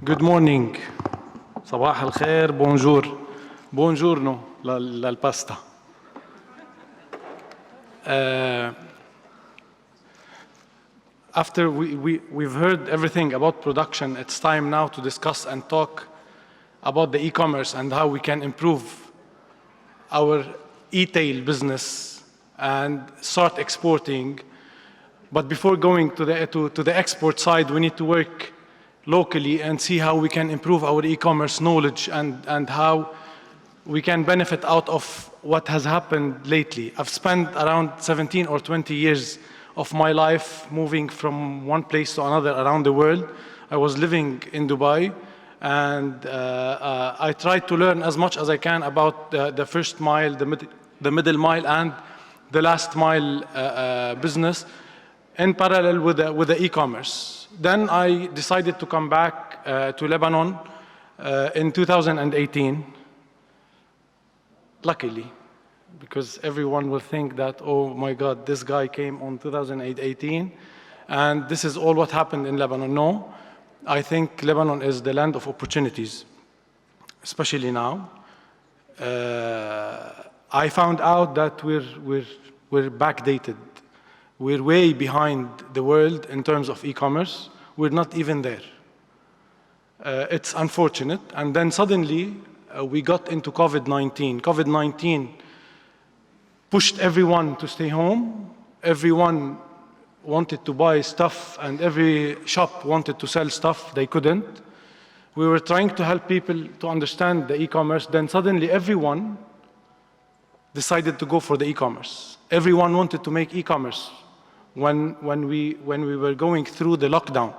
Good morning. صباح الخير. Bonjour. Buongiorno للباستا. After we've heard everything about production, it's time now to discuss and talk about the e-commerce and how we can improve our e-tail business and start exporting. But before going to the export side, we need to work locally and see how we can improve our e-commerce knowledge and how we can benefit out of what has happened lately. I've spent around 17 or 20 years of my life moving from one place to another around the world. I was living in Dubai, and I tried to learn as much as I can about the first mile, the middle mile, and the last mile business in parallel with the e-commerce. Then I decided to come back to Lebanon in 2018, luckily, because everyone will think that, oh my God, this guy came on 2018, and this is all what happened in Lebanon. No, I think Lebanon is the land of opportunities, especially now. I found out that we're backdated. We're way behind the world in terms of e-commerce. We're not even there. It's unfortunate. And then suddenly we got into COVID-19. COVID-19 pushed everyone to stay home. Everyone wanted to buy stuff, and every shop wanted to sell stuff. They couldn't. We were trying to help people to understand the e-commerce. Then suddenly everyone decided to go for the e-commerce. Everyone wanted to make e-commerce when we were going through the lockdown.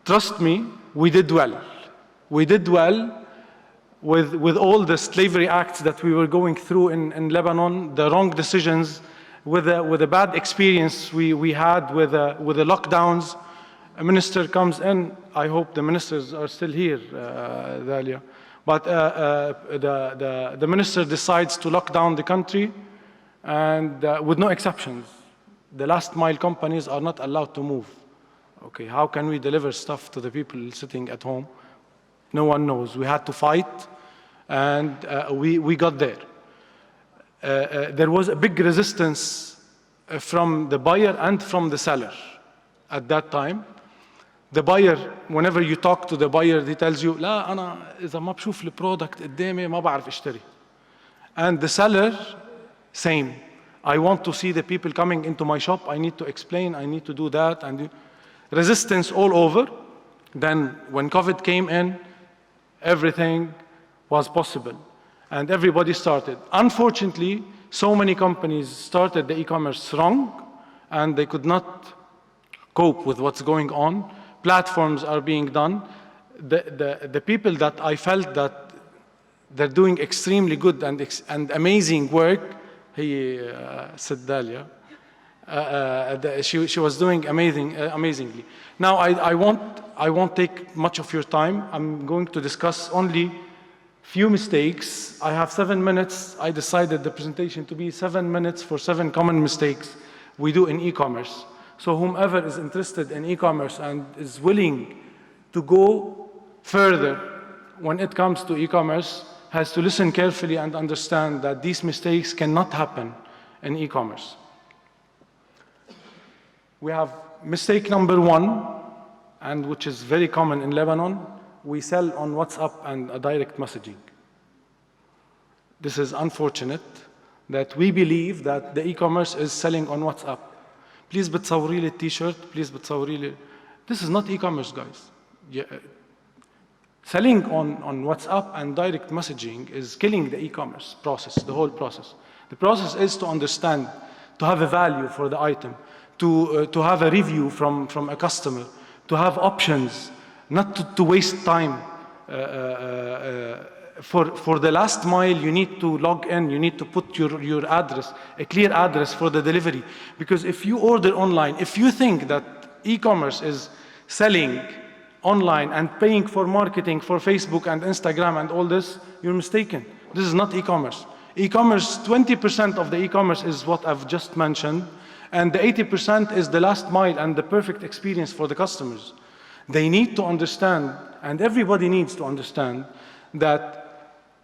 Trust me, we did well. We did well with all the slavery acts that we were going through in Lebanon, the wrong decisions, with the bad experience we had with the lockdowns. A minister comes in. I hope the ministers are still here, Dalia. But the minister decides to lock down the country, and with no exceptions. The last mile companies are not allowed to move. Okay, how can we deliver stuff to the people sitting at home? No one knows. We had to fight, and we got there. There was a big resistance from the buyer and from the seller at that time. The buyer, whenever you talk to the buyer, he tells you, لا أنا إذا ما بشوف البرودكت قدامي ما بعرف اشتري. And the seller, same. I want to see the people coming into my shop. I need to explain. I need to do that. And resistance all over. Then when COVID came in, everything was possible. And everybody started. Unfortunately, so many companies started the e-commerce wrong, and they could not cope with what's going on. Platforms are being done. The people that I felt that they're doing extremely good and amazing work, Sebaaly, she was doing amazingly. Now I won't take much of your time. I'm going to discuss only few mistakes. I have 7 minutes. I decided the presentation to be 7 minutes for 7 common mistakes we do in e-commerce. So whomever is interested in e-commerce and is willing to go further when it comes to e-commerce has to listen carefully and understand that these mistakes cannot happen in e-commerce. We have mistake number 1, and which is very common in Lebanon. We sell on WhatsApp and direct messaging. This is unfortunate that we believe that the e-commerce is selling on WhatsApp. Please بتصوري لي التيشيرت. Please بتصوري لي. This is not e-commerce, guys. Yeah. Selling on WhatsApp and direct messaging is killing the e-commerce process, the whole process. The process is to understand, to have a value for the item, to have a review from a customer, to have options, not to waste time. For the last mile, you need to log in, you need to put your address, a clear address for the delivery. Because if you order online, if you think that e-commerce is selling online and paying for marketing for Facebook and Instagram and all this, you're mistaken. This is not e-commerce. E-commerce, 20% of the e-commerce is what I've just mentioned, and the 80% is the last mile and the perfect experience for the customers. They need to understand, and everybody needs to understand, that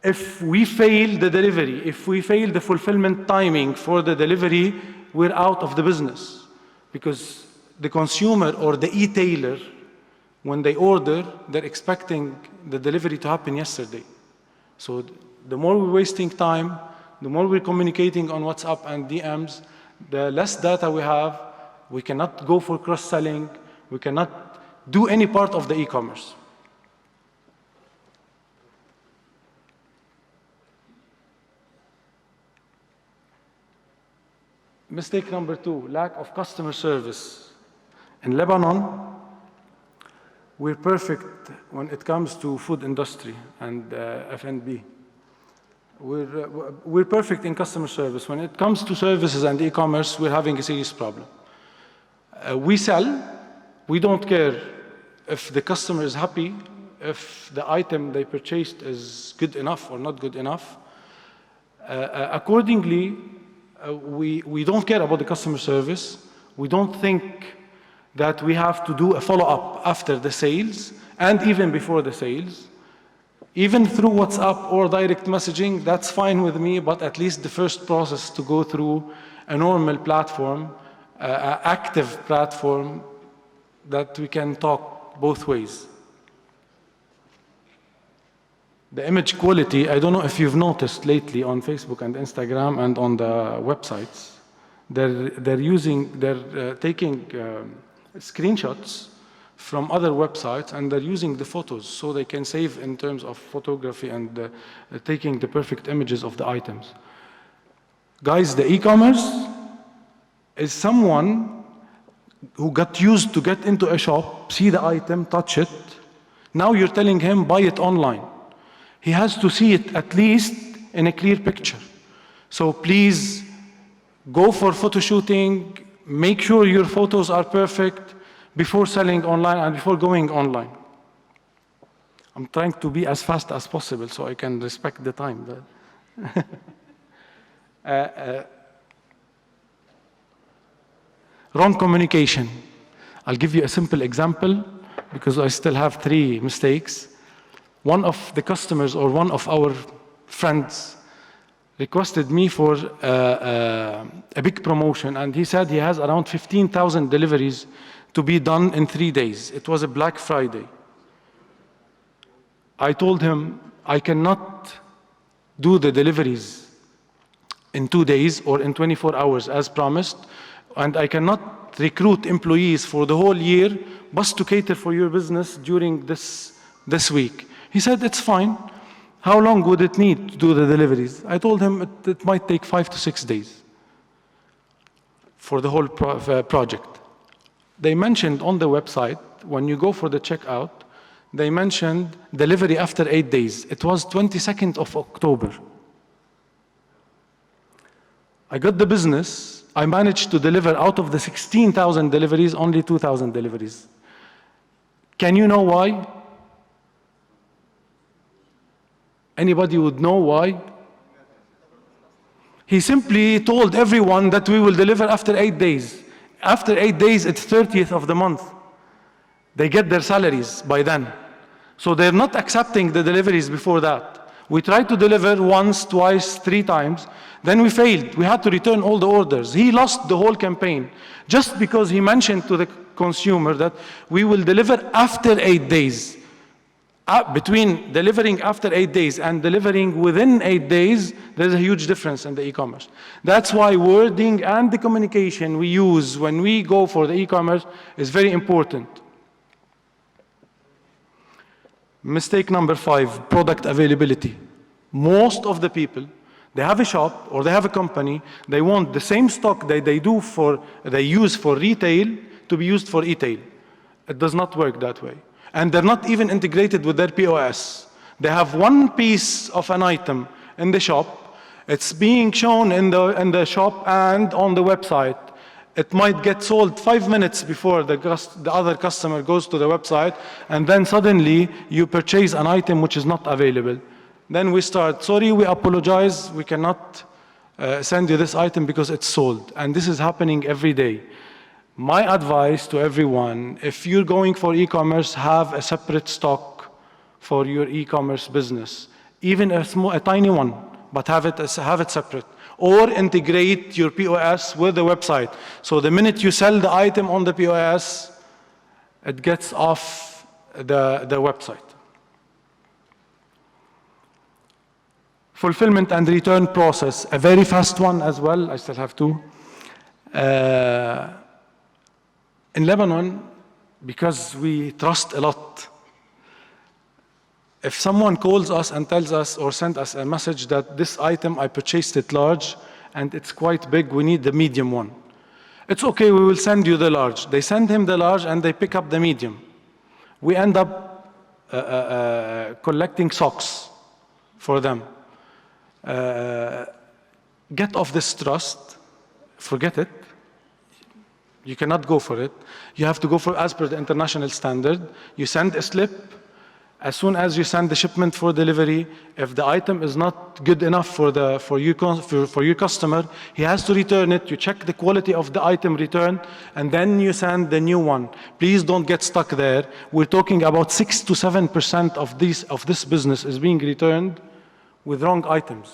if we fail the delivery, if we fail the fulfillment timing for the delivery, we're out of the business. Because the consumer or the e-tailer, when they order, they're expecting the delivery to happen yesterday. So the more we're wasting time, the more we're communicating on WhatsApp and DMs, the less data we have. We cannot go for cross-selling. We cannot do any part of the e-commerce. Mistake number 2, lack of customer service. In Lebanon, we're perfect when it comes to food industry and F&B. We're perfect in customer service. When it comes to services and e-commerce, we're having a serious problem. We sell. We don't care if the customer is happy, if the item they purchased is good enough or not good enough. Accordingly, we don't care about the customer service. We don't think that we have to do a follow-up after the sales and even before the sales. Even through WhatsApp or direct messaging, that's fine with me, but at least the first process to go through a normal platform, active platform, that we can talk both ways. The image quality, I don't know if you've noticed lately on Facebook and Instagram and on the websites, they're taking screenshots from other websites and they're using the photos so they can save in terms of photography and taking the perfect images of the items. Guys, the e-commerce is someone who got used to get into a shop, see the item, touch it. Now you're telling him, buy it online. He has to see it at least in a clear picture. So please go for photo shooting, make sure your photos are perfect before selling online and before going online. I'm trying to be as fast as possible so I can respect the time. Wrong communication. I'll give you a simple example because I still have 3 mistakes. One of the customers or one of our friends requested me for a big promotion, and he said he has around 15,000 deliveries to be done in 3 days. It was a Black Friday. I told him I cannot do the deliveries in 2 days or in 24 hours as promised, and I cannot recruit employees for the whole year just to cater for your business during this week. He said, it's fine. How long would it need to do the deliveries? I told him it might take 5 to 6 days for the whole project. They mentioned on the website, when you go for the checkout, they mentioned delivery after 8 days. It was 22nd of October. I got the business. I managed to deliver out of the 16,000 deliveries, only 2,000 deliveries. Can you know why? Anybody would know why? He simply told everyone that we will deliver after 8 days. After 8 days, it's 30th of the month. They get their salaries by then. So they're not accepting the deliveries before that. We tried to deliver once, twice, 3 times. Then we failed. We had to return all the orders. He lost the whole campaign just because he mentioned to the consumer that we will deliver after 8 days. Between delivering after 8 days and delivering within 8 days, there's a huge difference in the e-commerce. That's why wording and the communication we use when we go for the e-commerce is very important. Mistake number 5, product availability. Most of the people, they have a shop or they have a company, they want the same stock that they use for retail to be used for e-tail. It does not work that way. And they're not even integrated with their POS. They have one piece of an item in the shop. It's being shown in the shop and on the website. It might get sold 5 minutes before the other customer goes to the website, and then suddenly you purchase an item which is not available. Then we start, sorry, we apologize, we cannot send you this item because it's sold. And this is happening every day. My advice to everyone, if you're going for e-commerce, have a separate stock for your e-commerce business. Even a tiny one, but have it separate. Or integrate your POS with the website. So the minute you sell the item on the POS, it gets off the website. Fulfillment and return process, a very fast one as well. I still have two. In Lebanon, because we trust a lot, if someone calls us and tells us or sends us a message that this item, I purchased it large and it's quite big, we need the medium one. It's okay, we will send you the large. They send him the large and they pick up the medium. We end up collecting socks for them. Get off this trust, forget it. You cannot go for it. You have to go for as per the international standard. You send a slip. As soon as you send the shipment for delivery, if the item is not good enough for your customer, he has to return it. You check the quality of the item returned, and then you send the new one. Please don't get stuck there. We're talking about 6 to 7% of this business is being returned with wrong items.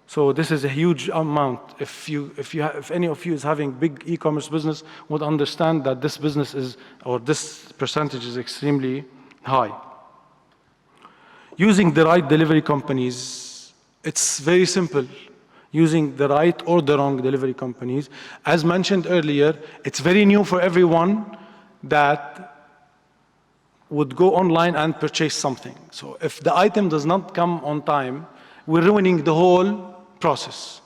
So this is a huge amount. If any of you is having big e-commerce business, would understand that this business is, or this percentage is extremely high. Using the right delivery companies, it's very simple. Using the right or the wrong delivery companies. As mentioned earlier, it's very new for everyone that would go online and purchase something. So if the item does not come on time, we're ruining the whole process.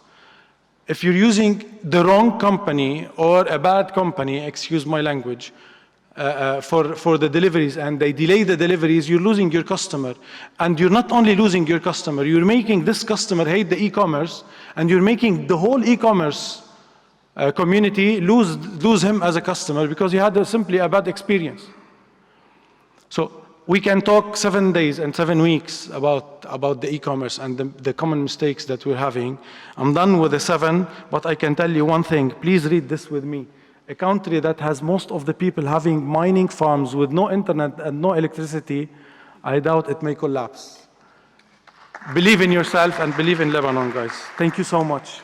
If you're using the wrong company or a bad company, excuse my language, for the deliveries and they delay the deliveries, you're losing your customer. And you're not only losing your customer, you're making this customer hate the e-commerce, and you're making the whole e-commerce community lose him as a customer because he had simply a bad experience. So we can talk 7 days and 7 weeks about the e-commerce and the common mistakes that we're having. I'm done with the 7, but I can tell you one thing. Please read this with me. A country that has most of the people having mining farms with no internet and no electricity, I doubt it may collapse. Believe in yourself and believe in Lebanon, guys. Thank you so much.